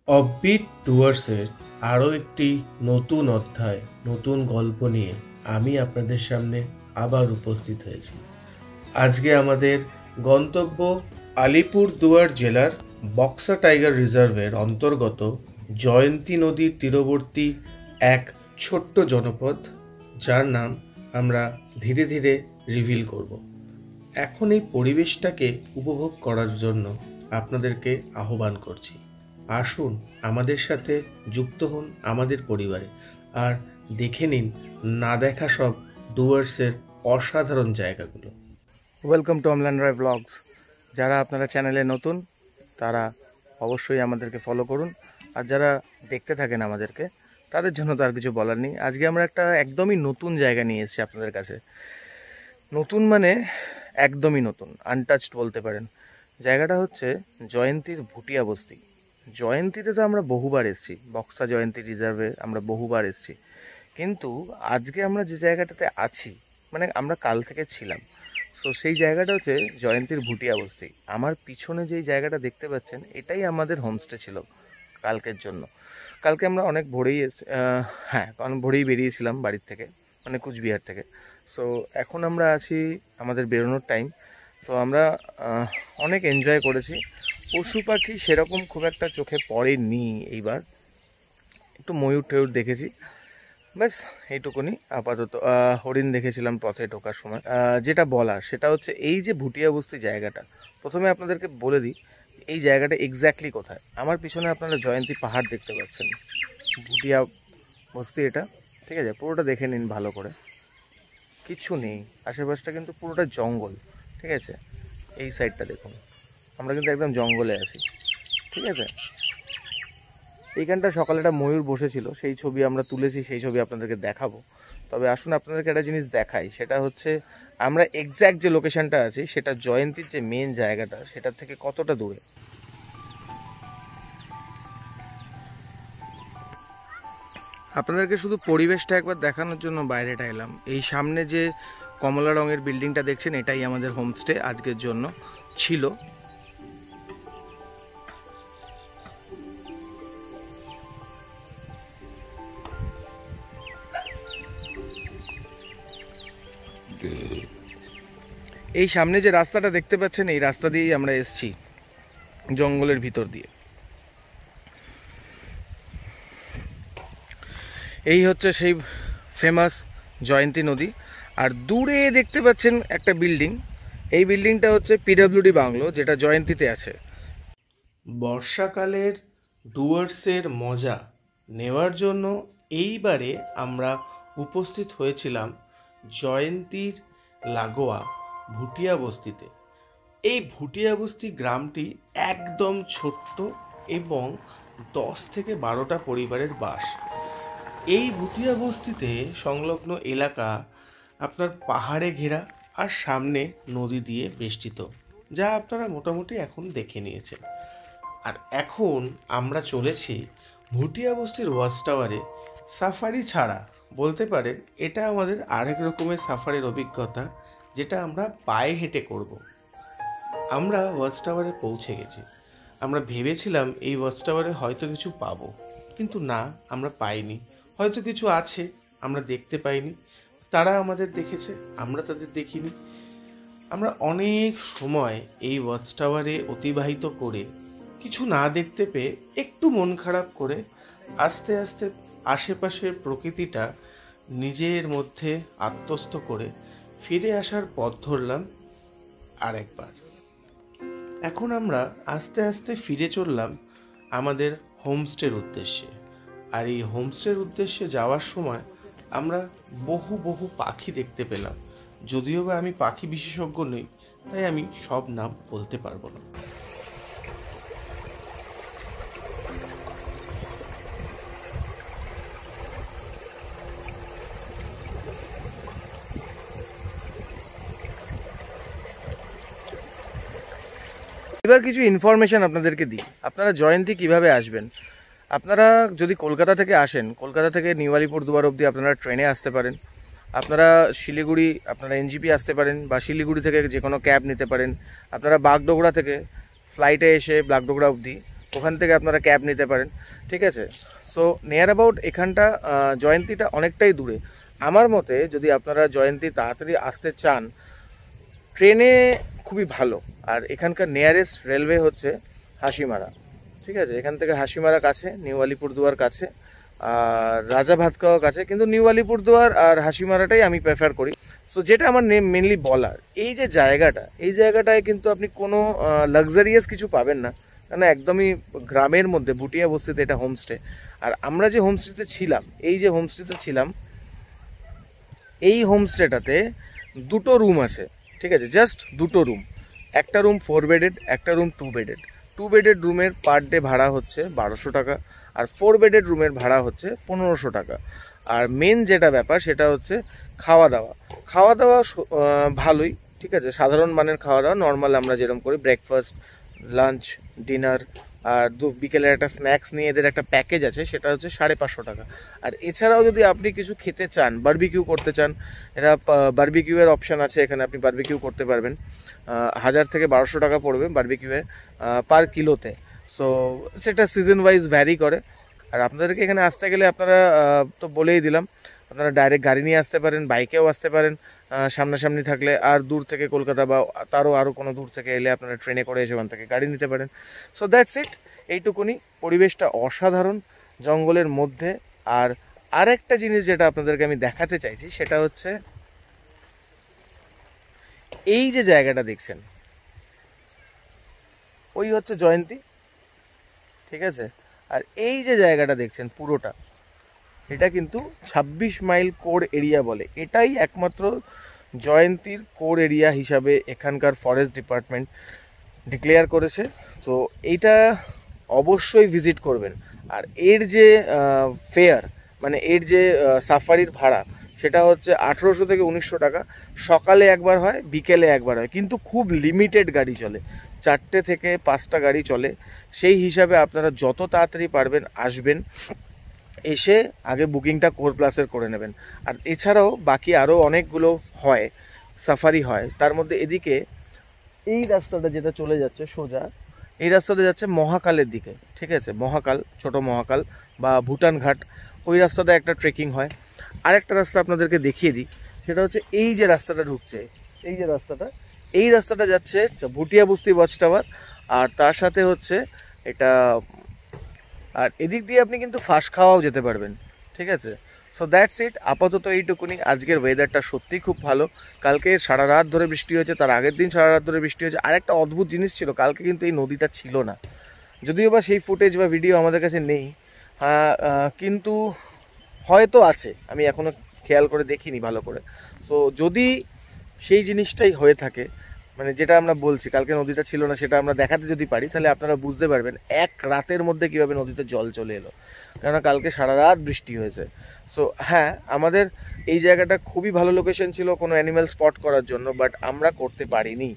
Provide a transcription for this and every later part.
Offbeat ডুয়ার্সের আরও একটি নতুন অধ্যায়, নতুন গল্প নিয়ে আমি আপনাদের সামনে আবার উপস্থিত হয়েছি। আজকে আমাদের গন্তব্য আলিপুরদুয়ার জেলার বক্সা টাইগার রিজার্ভের অন্তর্গত জয়ন্তী নদীর তীরবর্তী এক ছোট্ট জনপদ, যার নাম আমরা ধীরে ধীরে রিভিল করব। এখন এই পরিবেশটাকে উপভোগ করার জন্য আপনাদেরকে আহ্বান করছি। আসুন আমাদের সাথে যুক্ত হন আমাদের পরিবারে, আর দেখে নিন না দেখা সব ডুয়ার্সের অসাধারণ জায়গাগুলো। Welcome to Amlan Roy blogs. যারা আপনারা চ্যানেলে নতুন তারা অবশ্যই আমাদেরকে ফলো করুন, আর যারা দেখতে থাকেন আমাদেরকে তাদের জন্য তো আর কিছু বলার নেই। আজকে আমরা একটা একদমই নতুন জায়গা নিয়ে এসেছি আপনাদের কাছে। নতুন মানে একদমই নতুন, আনটাচড বলতে পারেন। জায়গাটা হচ্ছে জয়ন্তীর ভুটিয়া বস্তি। জয়ন্তীতে তো আমরা বহুবার এসেছি, বক্সা জয়ন্তী রিজার্ভে আমরা বহুবার এসেছি, কিন্তু আজকে আমরা যে জায়গাটাতে আছি, মানে আমরা কাল থেকে ছিলাম, তো সেই জায়গাটা হচ্ছে জয়ন্তীর ভুটিয়া বস্তি। আমার পিছনে যেই জায়গাটা দেখতে পাচ্ছেন এটাই আমাদের হোমস্টে ছিল কালকের জন্য। কালকে আমরা অনেক ভোরেই কারণ ভোরেই বেরিয়েছিলাম বাড়ির থেকে, মানে কুচবিহার থেকে। সো এখন আমরা আছি, আমাদের বেরোনোর টাইম। তো আমরা অনেক এনজয় করেছি। পশু পাখি সেরকম খুব একটা চোখে পড়েনি এইবার, একটু ময়ূর টয়ূর দেখেছি, ব্যাস এইটুকুনি আপাতত। হরিণ দেখেছিলাম পথে ঢোকার সময়। যেটা বলার সেটা হচ্ছে এই যে ভুটিয়া বস্তি জায়গাটা, প্রথমে আপনাদেরকে বলে দিই এই জায়গাটা এক্স্যাক্টলি কোথায়। আমার পিছনে আপনারা জয়ন্তী পাহাড় দেখতে পাচ্ছেন, ভুটিয়া বস্তি এটা, ঠিক আছে? পুরোটা দেখে নিন ভালো করে, কিচ্ছু নেই আশেপাশটা, কিন্তু পুরোটা জঙ্গল, ঠিক আছে? এই সাইডটা দেখুন, আমরা কিন্তু একদম জঙ্গলে আছি, ঠিক আছে? এইখানটা সকালে একটা ময়ূর বসেছিল, সেই ছবি আমরা তুলেছি, সেই ছবি আপনাদেরকে দেখাবো। তবে আসুন আপনাদেরকে একটা জিনিস দেখাই, সেটা হচ্ছে আমরা এক্স্যাক্ট যে লোকেশনটা আছি সেটা জয়ন্তীর যে মেন জায়গাটা সেটার থেকে কতটা দূরে। আপনাদেরকে শুধু পরিবেশটা একবার দেখানোর জন্য বাইরেটা এলাম। এই সামনে যে কমলা রঙের বিল্ডিংটা দেখছেন এটাই আমাদের হোমস্টে আজকের জন্য ছিল। এই সামনে যে রাস্তাটা দেখতে পাচ্ছেন এই রাস্তা দিয়েই আমরা এসেছি, জঙ্গলের ভিতর দিয়ে। এই হচ্ছে সেই ফেমাস জয়ন্তী নদী। আর দূরে দেখতে পাচ্ছেন একটা বিল্ডিং, এই বিল্ডিংটা হচ্ছে পিডব্লিউডি বাংলো, যেটা জয়ন্তীতে আছে। বর্ষাকালের ডুয়ার্সের মজা নেওয়ার জন্য এইবারে আমরা উপস্থিত হয়েছিলাম জয়ন্তীর লাগোয়া ভুটিয়া বস্তিতে। এই ভুটিয়া বস্তি গ্রামটি একদম ছোট্ট এবং 10 থেকে 12টা পরিবারের বাস। এই ভুটিয়া বস্তিতে সংলগ্ন এলাকা আপনার পাহাড়ে ঘেরা আর সামনে নদী দিয়ে বেষ্টিত, যা আপনারা মোটামুটি এখন দেখে নিয়েছেন। আর এখন আমরা চলেছি ভুটিয়া বস্তির ওয়াচ টাওয়ারে। সাফারি ছাড়া বলতে পারেন এটা আমাদের আরেক রকমের সাফারির অভিজ্ঞতা, যেটা আমরা পায়ে হেঁটে করব। আমরা ওয়াচ টাওয়ারে পৌঁছে গেছি। আমরা ভেবেছিলাম এই ওয়াচ টাওয়ারে হয়তো কিছু পাবো, কিন্তু না, আমরা পাইনি। হয়তো কিছু আছে, আমরা দেখতে পাইনি, তারা আমাদের দেখেছে, আমরা তাদের দেখিনি। আমরা অনেক সময় এই ওয়াচ টাওয়ারে অতিবাহিত করে কিছু না দেখতে পেয়ে একটু মন খারাপ করে আস্তে আস্তে আশেপাশের প্রকৃতিটা নিজের মধ্যে আত্মস্থ করে ফিরে আসার পথ ধরলাম আরেকবার। এখন আমরা আস্তে আস্তে ফিরে চললাম আমাদের হোমস্টের উদ্দেশ্যে। আর এই হোমস্টের উদ্দেশ্যে যাওয়ার সময় আমরা বহু পাখি দেখতে পেলাম। যদিও বা আমি পাখি বিশেষজ্ঞ নই, তাই আমি সব নাম বলতে পারবো না। এবার কিছু ইনফরমেশন আপনাদেরকে দিই, আপনারা জয়ন্তী কিভাবে আসবেন। আপনারা যদি কলকাতা থেকে আসেন, কলকাতা থেকে নিউ আলিপুরদুয়ার অবধি আপনারা ট্রেনে আসতে পারেন। আপনারা শিলিগুড়ি, আপনারা এনজিপি আসতে পারেন, বা শিলিগুড়ি থেকে যে কোনো ক্যাব নিতে পারেন। আপনারা বাগডোগরা থেকে ফ্লাইটে এসে বাগডোগরা অবধি ওখান থেকে আপনারা ক্যাব নিতে পারেন, ঠিক আছে। সো নিয়ার অ্যাবাউট এখানটা জয়ন্তীটা অনেকটাই দূরে। আমার মতে যদি আপনারা জয়ন্তী তাড়াতাড়ি আসতে চান, ট্রেনে খুবই ভালো। আর এখানকার নিয়ারেস্ট রেলওয়ে হচ্ছে হাসিমারা, ঠিক আছে। এখান থেকে হাসিমারা কাছে, নিউ আলিপুরদুয়ার কাছে, আর রাজা ভাতখাওয়া কাছে, কিন্তু নিউ আলিপুরদুয়ার আর হাসিমারাটাই আমি প্রেফার করি। সো যেটা আমার মেনলি বলার, এই যে জায়গাটা, এই জায়গাটায় কিন্তু আপনি কোনো লাক্সারিয়াস কিছু পাবেন না, কেন একদমই গ্রামের মধ্যে ভুটিয়া বস্তিতে এটা হোমস্টে। আর আমরা যে হোমস্টেতে ছিলাম, এই যে হোমস্টেতে ছিলাম, এই হোমস্টেটাতে 2টো রুম আছে, ঠিক আছে, জাস্ট 2টো রুম। একটা রুম 4 বেডেড, একটা রুম 2 বেডেড। 2 বেডেড রুমের পার ডে ভাড়া হচ্ছে 1200 টাকা, আর 4 বেডেড রুমের ভাড়া হচ্ছে 1500 টাকা। আর মেন যেটা ব্যাপার সেটা হচ্ছে খাওয়া দাওয়া। খাওয়া দাওয়া ভালোই, ঠিক আছে, সাধারণ মানের খাওয়া দাওয়া, নর্মাল আমরা যেরকম করি, ব্রেকফাস্ট, লাঞ্চ, ডিনার, আর বিকেলের একটা স্ন্যাক্স নিয়ে এদের একটা প্যাকেজ আছে, সেটা হচ্ছে 550 টাকা। আর এছাড়াও যদি আপনি কিছু খেতে চান, বারবিকিউ করতে চান, এরা বারবিকিউয়ের অপশান আছে এখানে, আপনি বারবিকিউ করতে পারবেন। 1000 থেকে 1200 টাকা পড়বে বারবিকিউয়ে পার কিলোতে। সো সেটা সিজন ওয়াইজ ভ্যারি করে। আর আপনাদেরকে এখানে আসতে গেলে আপনারা তো বলেই দিলাম, আপনারা ডাইরেক্ট গাড়ি নিয়ে আসতে পারেন, বাইকেও আসতে পারেন সামনাসামনি থাকলে। আর দূর থেকে কলকাতা বা আরও কোনো দূর থেকে এলে আপনারা ট্রেনে করে এসে ওখান থেকে গাড়ি নিতে পারেন। সো দ্যাটস ইট, এইটুকুনি। পরিবেশটা অসাধারণ জঙ্গলের মধ্যে। আর আরেকটা জিনিস যেটা আপনাদেরকে আমি দেখাতে চাইছি সেটা হচ্ছে এই যে জায়গাটা দেখছেন, ওই হচ্ছে জয়ন্তী, ঠিক আছে। আর এই যে জায়গাটা দেখছেন পুরোটা, এটা কিন্তু 26 মাইল কোর এরিয়া বলে। এটাই একমাত্র জয়ন্তীর কোর এরিয়া হিসাবে এখানকার ফরেস্ট ডিপার্টমেন্ট ডিক্লেয়ার করেছে। তো এইটা অবশ্যই ভিজিট করবেন। আর এর যে ফেয়ার, মানে এর যে সাফারির ভাড়া, সেটা হচ্ছে 1800 থেকে 1900 টাকা। সকালে একবার হয়, বিকেলে একবার হয়, কিন্তু খুব লিমিটেড গাড়ি চলে, 4টে থেকে 5টা গাড়ি চলে। সেই হিসাবে আপনারা যত তাড়াতাড়ি পারবেন আসবেন, এসে আগে বুকিংটা কোর প্লাসের করে নেবেন। আর এছাড়াও বাকি আরও অনেকগুলো হয়, সাফারি হয়। তার মধ্যে এদিকে এই রাস্তাটা যেটা চলে যাচ্ছে সোজা, এই রাস্তাটা যাচ্ছে মহাকালের দিকে, ঠিক আছে, মহাকাল, ছোট মহাকাল বা ভুটান ঘাট, ওই রাস্তাটা একটা ট্রেকিং হয়। আরেকটা রাস্তা আপনাদেরকে দেখিয়ে দিই, সেটা হচ্ছে এই যে রাস্তাটা ঢুকছে, এই যে রাস্তাটা, এই রাস্তাটা যাচ্ছে ভুটিয়া বস্তি ওয়াচ টাওয়ার। আর তার সাথে হচ্ছে এটা, আর এদিক দিয়ে আপনি কিন্তু ফাঁস খাওয়াও যেতে পারবেন, ঠিক আছে। সো দ্যাটস ইট, আপাতত এইটুকুনি। আজকের ওয়েদারটা সত্যিই খুব ভালো। কালকে সারা রাত ধরে বৃষ্টি হয়েছে, তার আগের দিন সারা রাত ধরে বৃষ্টি হয়েছে। আর একটা অদ্ভুত জিনিস ছিল, কালকে কিন্তু এই নদীটা ছিল না, যদিও বা সেই ফুটেজ বা ভিডিও আমাদের কাছে নেই, কিন্তু হয়তো আছে, আমি এখনও খেয়াল করে দেখিনি ভালো করে। সো যদি সেই জিনিসটাই হয়ে থাকে, মানে যেটা আমরা বলছি কালকে নদীটা ছিল না, সেটা আমরা দেখাতে যদি পারি, তাহলে আপনারা বুঝতে পারবেন এক রাতের মধ্যে কীভাবে নদীতে জল চলে এলো, কেননা কালকে সারা রাত বৃষ্টি হয়েছে। সো হ্যাঁ, আমাদের এই জায়গাটা খুবই ভালো লোকেশন ছিল কোনো অ্যানিম্যাল স্পট করার জন্য, বাট আমরা করতে পারিনি,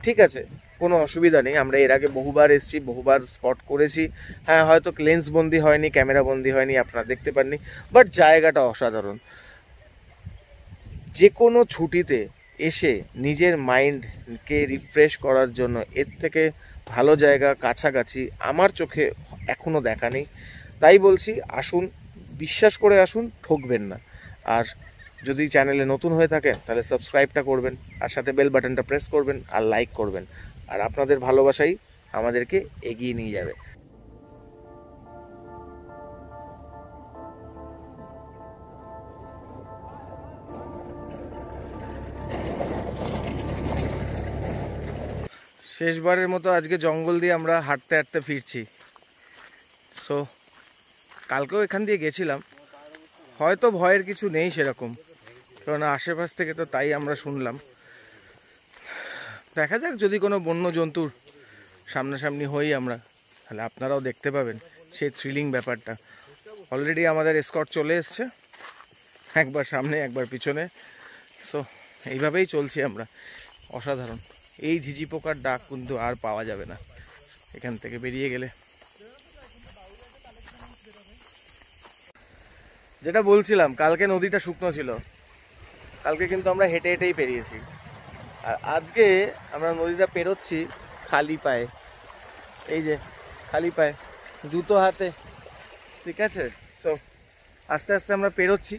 ঠিক আছে, কোনো অসুবিধা নেই। আমরা এর আগে বহুবার এসেছি, বহুবার স্পট করেছি। হ্যাঁ, হয়তো লেন্স বন্দি হয়নি, ক্যামেরা বন্দি হয়নি, আপনারা দেখতে পাননি, বাট জায়গাটা অসাধারণ। যে কোনো ছুটিতে এসে নিজের মাইন্ডকে রিফ্রেশ করার জন্য এর থেকে ভালো জায়গা কাছাকাছি আমার চোখে এখনও দেখা নেই। তাই বলছি, আসুন, বিশ্বাস করে আসুন, ঠকবেন না। আর যদি চ্যানেলে নতুন হয়ে থাকেন তাহলে সাবস্ক্রাইবটা করবেন, আর সাথে বেল বাটনটা প্রেস করবেন, আর লাইক করবেন। আর আপনাদের ভালোবাসাই আমাদেরকে এগিয়ে নিয়ে যাবে। শেষবারের মতো আজকে জঙ্গল দিয়ে আমরা হাঁটতে হাঁটতে ফিরছি। সো কালকেও এখান দিয়ে গেছিলাম, হয়তো ভয়ের কিছু নেই সেরকম, কারণ আশেপাশ থেকে তো তাই আমরা শুনলাম। দেখা যাক, যদি কোনো বন্য জন্তুর সামনাসামনি হই আমরা, তাহলে আপনারাও দেখতে পাবেন সেই থ্রিলিং ব্যাপারটা। অলরেডি আমাদের এসকর্ট চলে এসছে, একবার সামনে একবার পিছনে। সো এইভাবেই চলছি আমরা, অসাধারণ। এই ঝিঝি পোকার ডাক কিন্তু আর পাওয়া যাবে না এখান থেকে বেরিয়ে গেলে। যেটা বলছিলাম, কালকে নদীটা শুকনো ছিল, কালকে কিন্তু আমরা হেঁটে হেঁটেই পেরিয়েছি। আর আজকে আমরা নদীটা পেরোচ্ছি খালি পায়ে, এই যে খালি পায়ে। জুতো হাতে, ঠিক আছে। সো আস্তে আস্তে আমরা পেরোচ্ছি।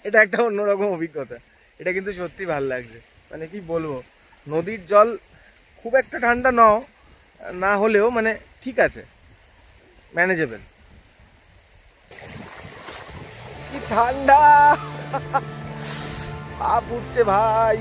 এটা একটা অন্যরকম অভিজ্ঞতা, এটা কিন্তু সত্যি ভালো লাগছে। মানে কি বলবো, নদীর জল খুব একটা ঠান্ডা না হলেও মানে ঠিক আছে, ম্যানেজেবল। কি ঠান্ডা, পা ফুটছে ভাই।